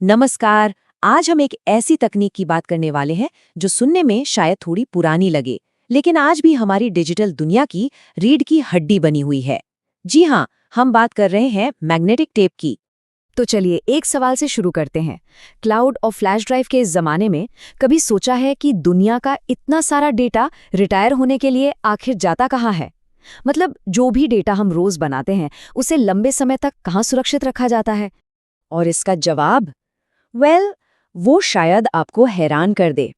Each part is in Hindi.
नमस्कार। आज हम एक ऐसी तकनीक की बात करने वाले हैं जो सुनने में शायद थोड़ी पुरानी लगे, लेकिन आज भी हमारी डिजिटल दुनिया की रीढ़ की हड्डी बनी हुई है। जी हाँ, हम बात कर रहे हैं मैग्नेटिक टेप की। तो चलिए एक सवाल से शुरू करते हैं। क्लाउड और फ्लैश ड्राइव के इस जमाने में कभी सोचा है कि दुनिया का इतना सारा डेटा रिटायर होने के लिए आखिर जाता कहाँ है? मतलब जो भी डेटा हम रोज बनाते हैं उसे लंबे समय तक कहाँ सुरक्षित रखा जाता है? और इसका जवाब वो शायद आपको हैरान कर दे।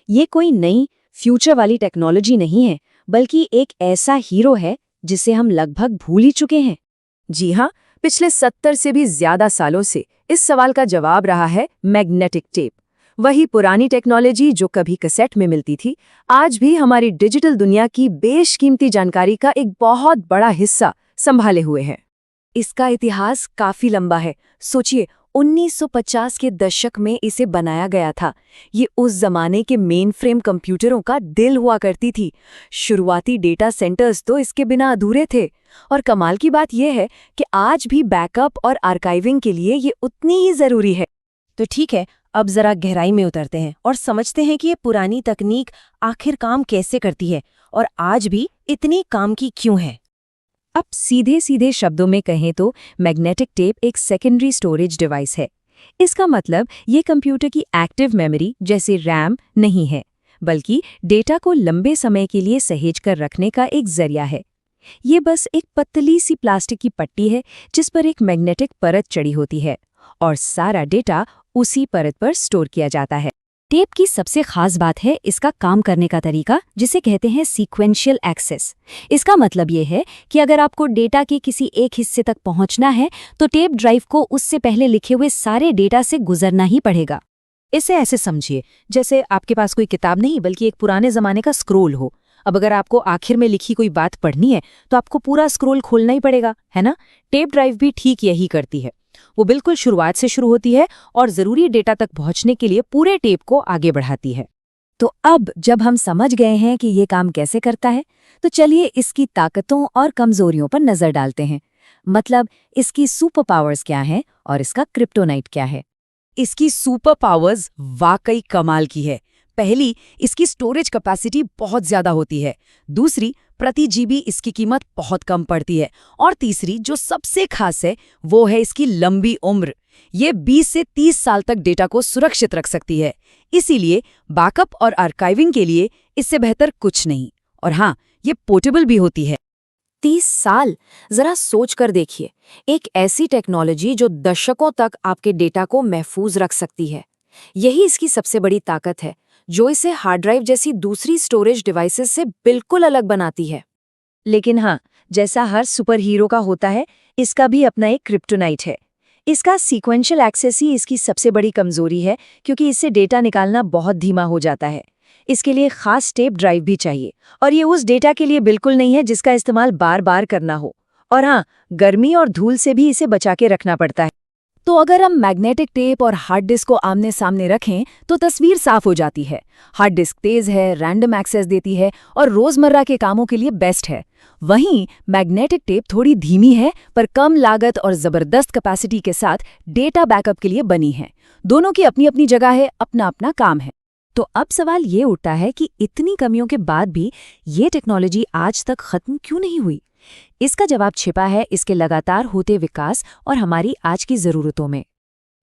ये कोई नई फ्यूचर वाली टेक्नोलॉजी नहीं है, बल्कि एक ऐसा हीरो है जिसे हम लगभग भूल ही चुके हैं। जी हाँ, पिछले 70 से भी ज्यादा सालों से इस सवाल का जवाब रहा है मैग्नेटिक टेप। वही पुरानी टेक्नोलॉजी जो कभी कैसेट में मिलती थी, आज भी हमारी डिजिटल दुनिया की बेशकीमती जानकारी का एक बहुत बड़ा हिस्सा संभाले हुए है। इसका इतिहास काफी लंबा है। सोचिए, 1950 के दशक में इसे बनाया गया था। ये उस जमाने के मेन फ्रेम कंप्यूटरों का दिल हुआ करती थी। शुरुआती डेटा सेंटर्स तो इसके बिना अधूरे थे। और कमाल की बात यह है कि आज भी बैकअप और आर्काइविंग के लिए ये उतनी ही जरूरी है। तो ठीक है, अब जरा गहराई में उतरते हैं और समझते हैं कि ये पुरानी तकनीक आखिर काम कैसे करती है और आज भी इतनी काम की क्यों है। अब सीधे सीधे शब्दों में कहें तो मैग्नेटिक टेप एक सेकेंडरी स्टोरेज डिवाइस है। इसका मतलब ये कंप्यूटर की एक्टिव मेमोरी जैसे रैम नहीं है, बल्कि डेटा को लंबे समय के लिए सहेज कर रखने का एक जरिया है। ये बस एक पतली सी प्लास्टिक की पट्टी है जिस पर एक मैग्नेटिक परत चढ़ी होती है और सारा डेटा उसी परत पर स्टोर किया जाता है। टेप की सबसे खास बात है इसका काम करने का तरीका, जिसे कहते हैं सीक्वेंशियल एक्सेस। इसका मतलब ये है कि अगर आपको डेटा के किसी एक हिस्से तक पहुंचना है तो टेप ड्राइव को उससे पहले लिखे हुए सारे डेटा से गुजरना ही पड़ेगा। इसे ऐसे समझिए जैसे आपके पास कोई किताब नहीं बल्कि एक पुराने जमाने का स्क्रोल हो। अब अगर आपको आखिर में लिखी कोई बात पढ़नी है तो आपको पूरा स्क्रोल खोलना ही पड़ेगा, है ना? टेप ड्राइव भी ठीक यही करती है। वो बिल्कुल शुरुआत से शुरू होती है और जरूरी डेटा तक पहुंचने के लिए पूरे टेप को आगे बढ़ाती है। तो अब जब हम समझ गए हैं कि ये काम कैसे करता है, तो चलिए इसकी ताकतों और कमजोरियों पर नजर डालते हैं। मतलब इसकी सुपर पावर्स क्या हैं और इसका क्रिप्टोनाइट क्या है। इसकी सुपर पावर्स वाकई कमाल की है। पहली, इसकी स्टोरेज कैपेसिटी बहुत ज्यादा होती है। दूसरी, प्रति जीबी इसकी कीमत बहुत कम पड़ती है। और तीसरी, जो सबसे खास है, वो है इसकी लंबी उम्र। ये 20 से 30 साल तक डेटा को सुरक्षित रख सकती है। इसीलिए बैकअप और आर्काइविंग के लिए इससे बेहतर कुछ नहीं। और हाँ, ये पोर्टेबल भी होती है। 30 साल, जरा सोच कर देखिए। एक ऐसी टेक्नोलॉजी जो दशकों तक आपके डेटा को महफूज रख सकती है। यही इसकी सबसे बड़ी ताकत है, जो इसे हार्ड ड्राइव जैसी दूसरी स्टोरेज डिवाइसेस से बिल्कुल अलग बनाती है। लेकिन हाँ, जैसा हर सुपर हीरो का होता है, इसका भी अपना एक क्रिप्टोनाइट है। इसका सीक्वेंशियल एक्सेस ही इसकी सबसे बड़ी कमजोरी है, क्योंकि इससे डेटा निकालना बहुत धीमा हो जाता है। इसके लिए खास टेप ड्राइव भी चाहिए, और ये उस डेटा के लिए बिल्कुल नहीं है जिसका इस्तेमाल बार बार करना हो। और हाँ, गर्मी और धूल से भी इसे बचा के रखना पड़ता है। तो अगर हम मैग्नेटिक टेप और हार्ड डिस्क को आमने सामने रखें तो तस्वीर साफ हो जाती है। हार्ड डिस्क तेज है, रैंडम एक्सेस देती है और रोजमर्रा के कामों के लिए बेस्ट है। वहीं मैग्नेटिक टेप थोड़ी धीमी है, पर कम लागत और जबरदस्त कैपेसिटी के साथ डेटा बैकअप के लिए बनी है। दोनों की अपनी अपनी जगह है, अपना अपना काम है। तो अब सवाल ये उठता है कि इतनी कमियों के बाद भी ये टेक्नोलॉजी आज तक खत्म क्यों नहीं हुई? इसका जवाब छिपा है इसके लगातार होते विकास और हमारी आज की जरूरतों में।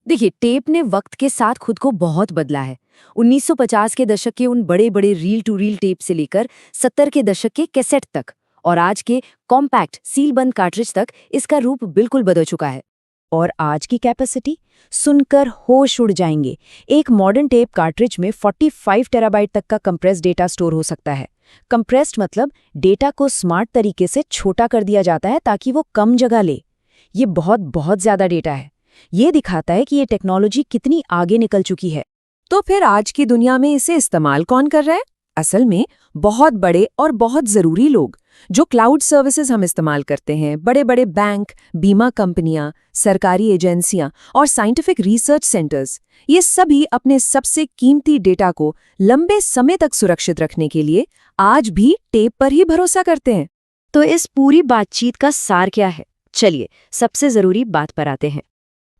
देखिए, टेप ने वक्त के साथ खुद को बहुत बदला है। 1950 के दशक के उन बड़े बड़े रील टू रील टेप से लेकर 70 के दशक के कैसेट तक और आज के कॉम्पैक्ट सीलबंद कार्ट्रिज तक इसका रूप बिल्कुल बदल चुका है। और आज की कैपेसिटी सुनकर होश उड़ जाएंगे। एक मॉडर्न टेप कार्ट्रिज में 45 टेराबाइट तक का कंप्रेस्ड डेटा स्टोर हो सकता है। कंप्रेस्ड मतलब डेटा को स्मार्ट तरीके से छोटा कर दिया जाता है ताकि वो कम जगह ले। ये बहुत बहुत ज्यादा डेटा है। ये दिखाता है कि ये टेक्नोलॉजी कितनी आगे निकल चुकी है। तो फिर आज की दुनिया में इसे इस्तेमाल कौन कर रहा है? असल में बहुत बड़े और बहुत जरूरी लोग। जो क्लाउड सर्विसेज हम इस्तेमाल करते हैं, बड़े बड़े बैंक, बीमा कंपनियां, सरकारी एजेंसियां और साइंटिफिक रिसर्च सेंटर्स, ये सभी अपने सबसे कीमती डेटा को लंबे समय तक सुरक्षित रखने के लिए आज भी टेप पर ही भरोसा करते हैं। तो इस पूरी बातचीत का सार क्या है? चलिए सबसे जरूरी बात पर आते हैं।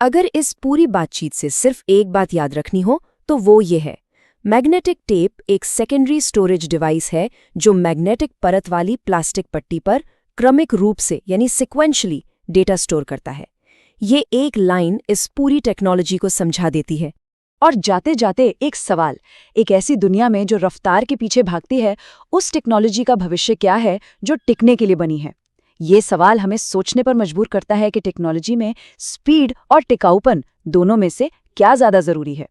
अगर इस पूरी बातचीत से सिर्फ एक बात याद रखनी हो तो वो ये है, मैग्नेटिक टेप एक सेकेंडरी स्टोरेज डिवाइस है जो मैग्नेटिक परत वाली प्लास्टिक पट्टी पर क्रमिक रूप से यानी सिक्वेंशली डेटा स्टोर करता है। ये एक लाइन इस पूरी टेक्नोलॉजी को समझा देती है। और जाते जाते एक सवाल, एक ऐसी दुनिया में जो रफ्तार के पीछे भागती है, उस टेक्नोलॉजी का भविष्य क्या है जो टिकने के लिए बनी है? ये सवाल हमें सोचने पर मजबूर करता है कि टेक्नोलॉजी में स्पीड और टिकाऊपन दोनों में से क्या ज्यादा जरूरी है।